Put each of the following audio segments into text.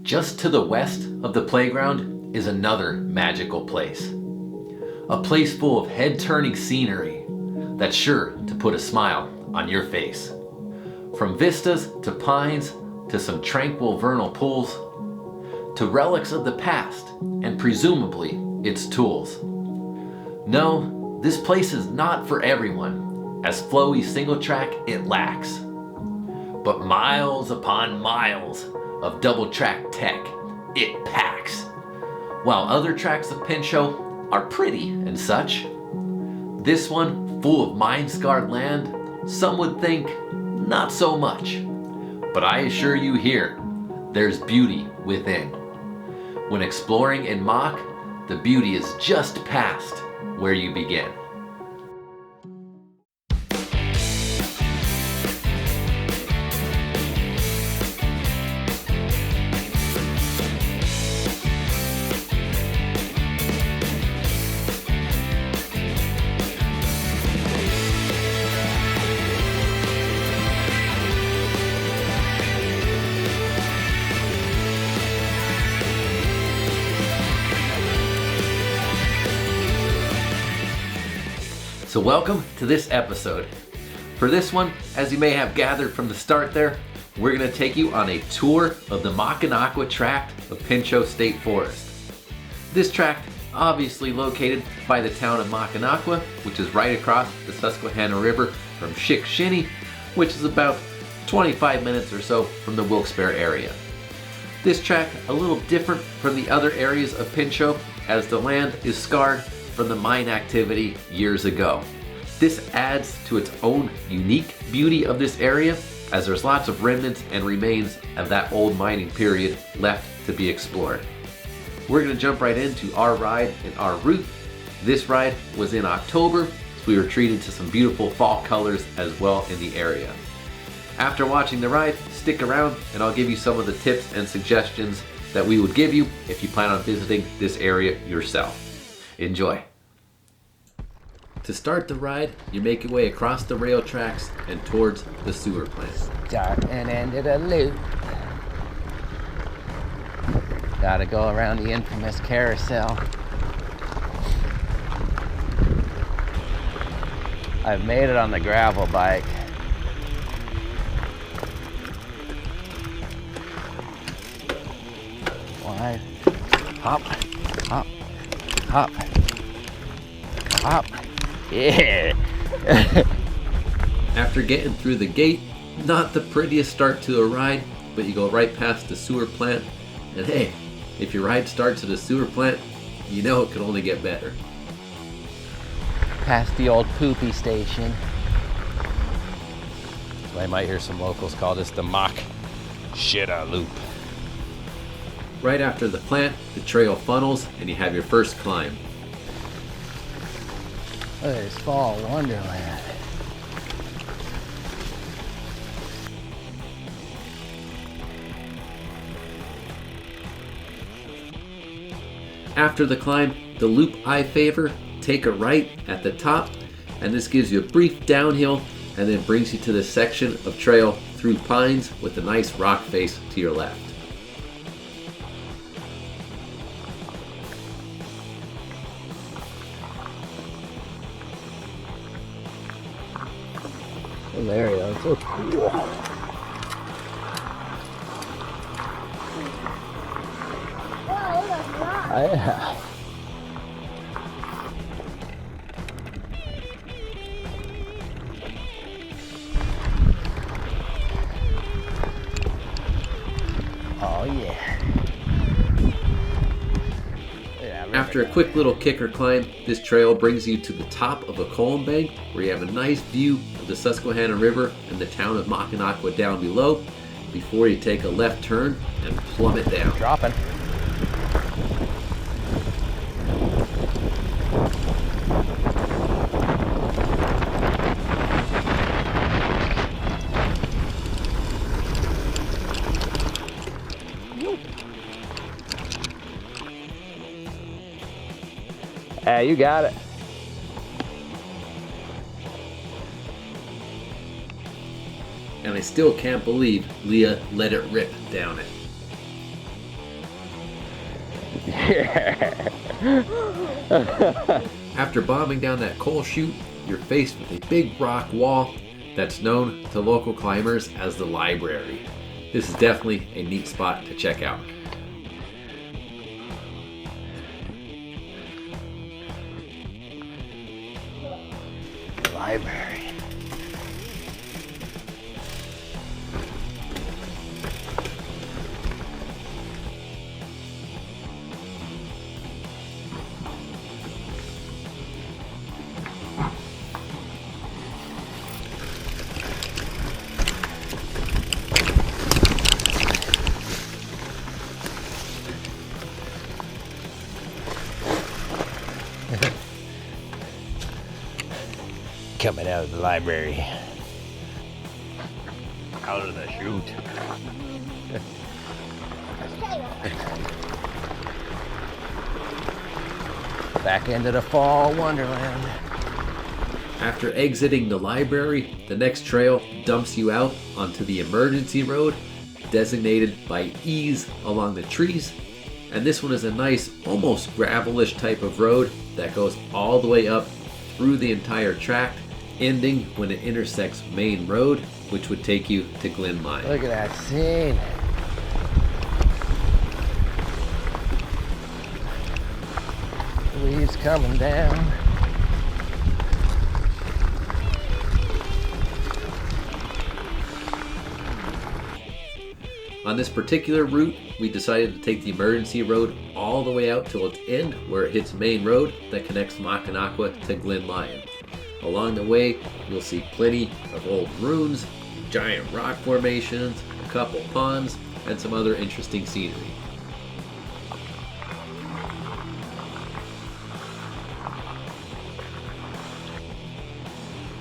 Just to the west of the playground is another magical place. A place full of head-turning scenery that's sure to put a smile on your face. From vistas to pines to some tranquil vernal pools to relics of the past and presumably its tools. No, this place is not for everyone, as flowy single track it lacks. But miles upon miles of double track tech it packs. While other tracks of Pinchot are pretty and such, this one, full of mine-scarred land, some would think not so much. But I assure you here, there's beauty within. When exploring in Moc, the beauty is just past where you begin. So welcome to this episode. For this one, as you may have gathered from the start there, we're going to take you on a tour of the Mocanaqua tract of Pinchot State Forest. This tract, obviously located by the town of Mocanaqua, which is right across the Susquehanna River from Chick-Shinny, which is about 25 minutes or so from the Wilkes-Barre area. This tract a little different from the other areas of Pinchot, as the land is scarred from the mine activity years ago. This adds to its own unique beauty of this area, as there's lots of remnants and remains of that old mining period left to be explored. We're going to jump right into our ride and our route. This ride was in October, so we were treated to some beautiful fall colors as well in the area. After watching the ride, stick around and I'll give you some of the tips and suggestions that we would give you if you plan on visiting this area yourself. Enjoy. To start the ride, you make your way across the rail tracks and towards the sewer plant. Start and end of the loop. Gotta go around the infamous carousel. I've made it on the gravel bike. One, hop, hop, hop, hop. Yeah. After getting through the gate, not the prettiest start to a ride, but you go right past the sewer plant, and hey, if your ride starts at a sewer plant, you know it can only get better. Past the old poopy station. I might hear some locals call this the Mock Shitta Loop. Right after the plant, the trail funnels, and you have your first climb. Look at this fall wonderland. After the climb, the loop I favor, take a right at the top, and this gives you a brief downhill and then brings you to this section of trail through pines with a nice rock face to your left. Oh, there you go. So cool. Yeah. Oh yeah. After a quick little kicker climb, this trail brings you to the top of a culm bank where you have a nice view of the Susquehanna River and the town of Mocanaqua down below before you take a left turn and plummet down. Dropping. Yeah, you got it. And I still can't believe Leah let it rip down it. After bombing down that coal chute, you're faced with a big rock wall that's known to local climbers as the library. This is definitely a neat spot to check out. Library. Coming out of the library. Out of the chute. Back into the fall wonderland. After exiting the library, the next trail dumps you out onto the emergency road, designated by E's along the trees. And this one is a nice, almost gravelish type of road that goes all the way up through the entire tract, ending when it intersects Main Road, which would take you to Glen Mine. Look at that scene. Leaves coming down. On this particular route, we decided to take the emergency road all the way out till its end, where it hits Main Road that connects Mocanaqua to Glen Lyon. Along the way, you'll see plenty of old ruins, giant rock formations, a couple ponds, and some other interesting scenery.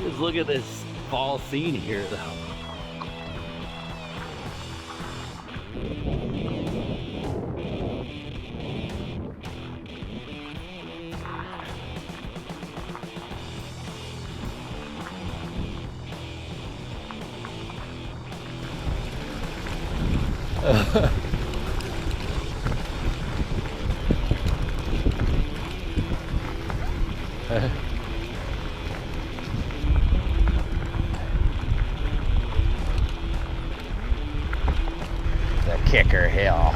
Just look at this fall scene here, though. The Kicker Hill.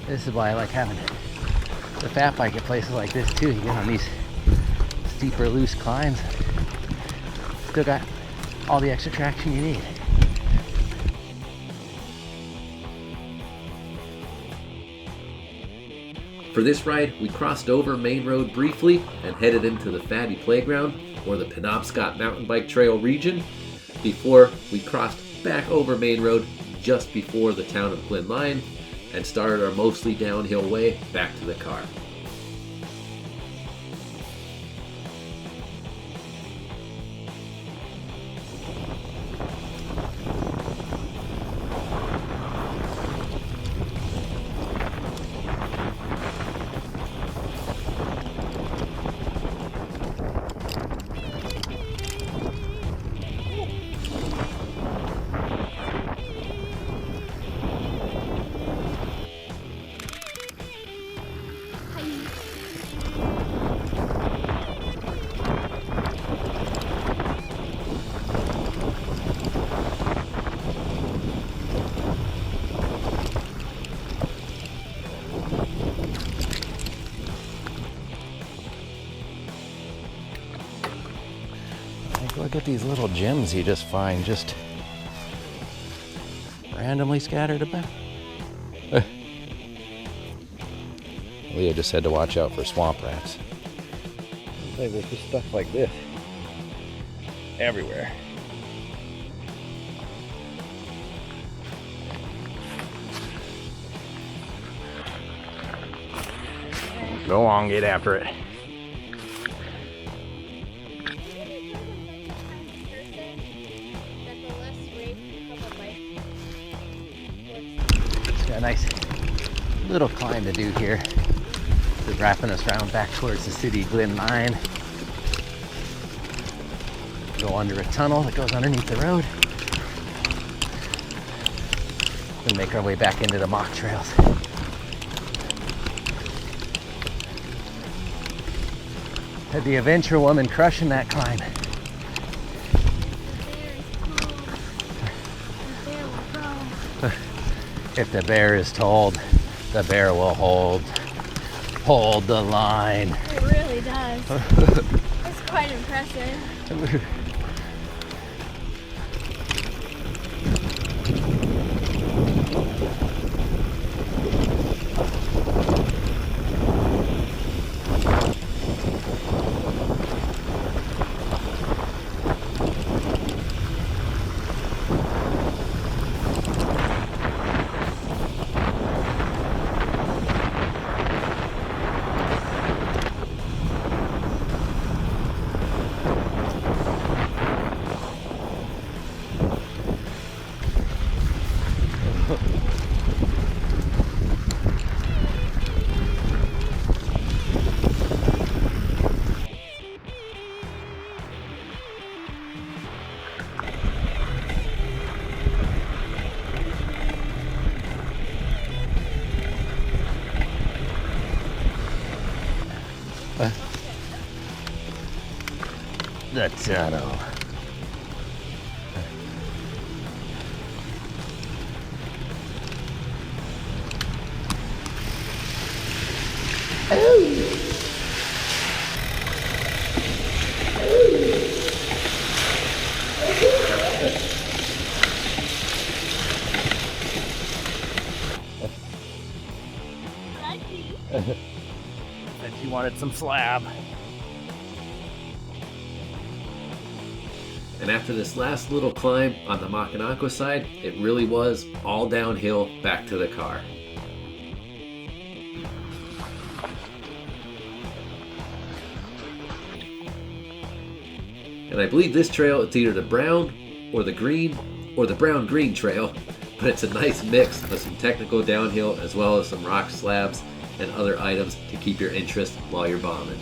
This is why I like having the fat bike at places like this too. You get on these steeper, loose climbs. Still got all the extra traction you need. For this ride, we crossed over Main Road briefly and headed into the Fatty Playground, or the Penobscot Mountain Bike Trail region, before we crossed back over Main Road just before the town of Glen Lyon and started our mostly downhill way back to the car. Look at these little gems you just find just randomly scattered about. Leah just had to watch out for swamp rats. There's just stuff like this everywhere. Go on, get after it. a nice little climb to do here. Just wrapping us around back towards the city Glen Mine. Go under a tunnel that goes underneath the road. Then make our way back into the mock trails. Had the adventure woman crushing that climb. If the bear is told, the bear will hold the line. It really does. It's quite impressive. The tunnel. Said she wanted some slab. And after this last little climb on the Mocanaqua side, it really was all downhill back to the car. And I believe this trail, it's either the brown or the green or the brown-green trail, but it's a nice mix of some technical downhill as well as some rock slabs and other items to keep your interest while you're bombing.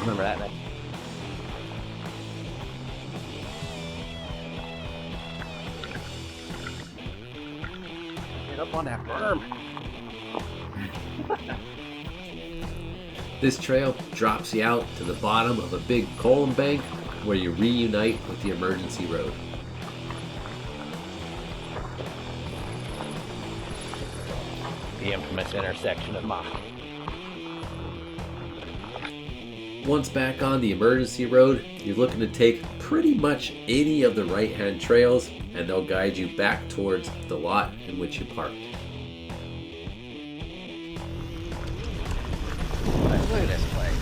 Remember that. Get up on that berm. This trail drops you out to the bottom of a big culm bank where you reunite with the emergency road. The infamous intersection of Mock. Once back on the emergency road, you're looking to take pretty much any of the right-hand trails, and they'll guide you back towards the lot in which you parked. Look at this place.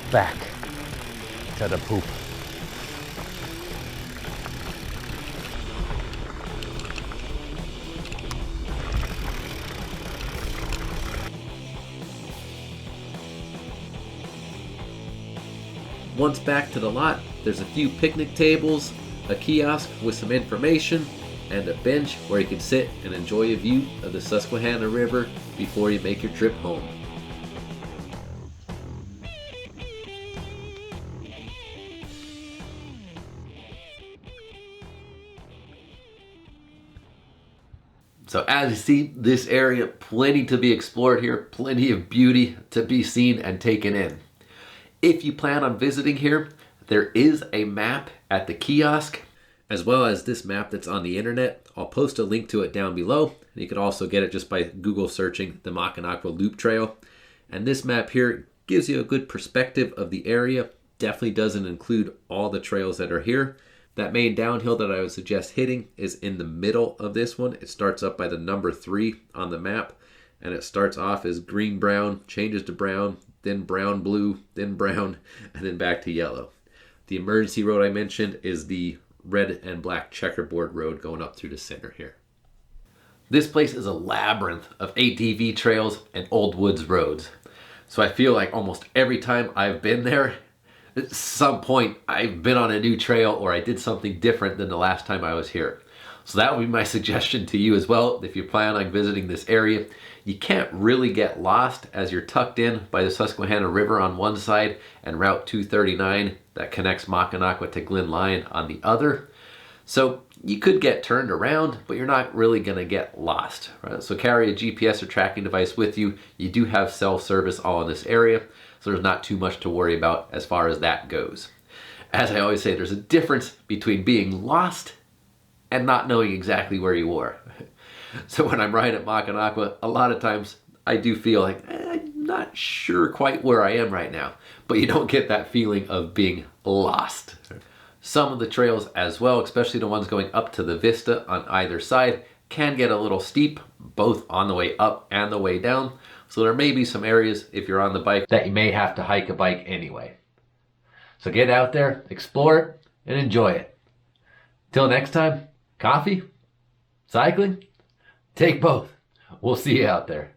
Back to the poop. Once back to the lot, there's a few picnic tables, a kiosk with some information, and a bench where you can sit and enjoy a view of the Susquehanna River before you make your trip home. So as you see, this area, plenty to be explored here, plenty of beauty to be seen and taken in. If you plan on visiting here, there is a map at the kiosk, as well as this map that's on the internet. I'll post a link to it down below. And you can also get it just by Google searching the Mocanaqua Loop Trail. And this map here gives you a good perspective of the area. Definitely doesn't include all the trails that are here. That main downhill that I would suggest hitting is in the middle of this one. It starts up by the number 3 on the map, and it starts off as green-brown, changes to brown, then brown-blue, then brown, and then back to yellow. The emergency road I mentioned is the red and black checkerboard road going up through the center here. This place is a labyrinth of ATV trails and old woods roads. So I feel like almost every time I've been there, at some point I've been on a new trail or I did something different than the last time I was here. So that would be my suggestion to you as well. If you plan on visiting this area, you can't really get lost as you're tucked in by the Susquehanna River on one side and Route 239 that connects Mocanaqua to Glen Lyon on the other. So you could get turned around, but you're not really going to get lost. Right? So carry a GPS or tracking device with you. You do have cell service all in this area, so there's not too much to worry about as far as that goes. As I always say, there's a difference between being lost and not knowing exactly where you are. So when I'm riding at Mocanaqua, a lot of times I do feel like I'm not sure quite where I am right now, but you don't get that feeling of being lost. Some of the trails as well, especially the ones going up to the vista on either side, can get a little steep, both on the way up and the way down. So there may be some areas, if you're on the bike, that you may have to hike a bike anyway. So get out there, explore it, and enjoy it. Till next time, coffee? Cycling? Take both. We'll see you out there.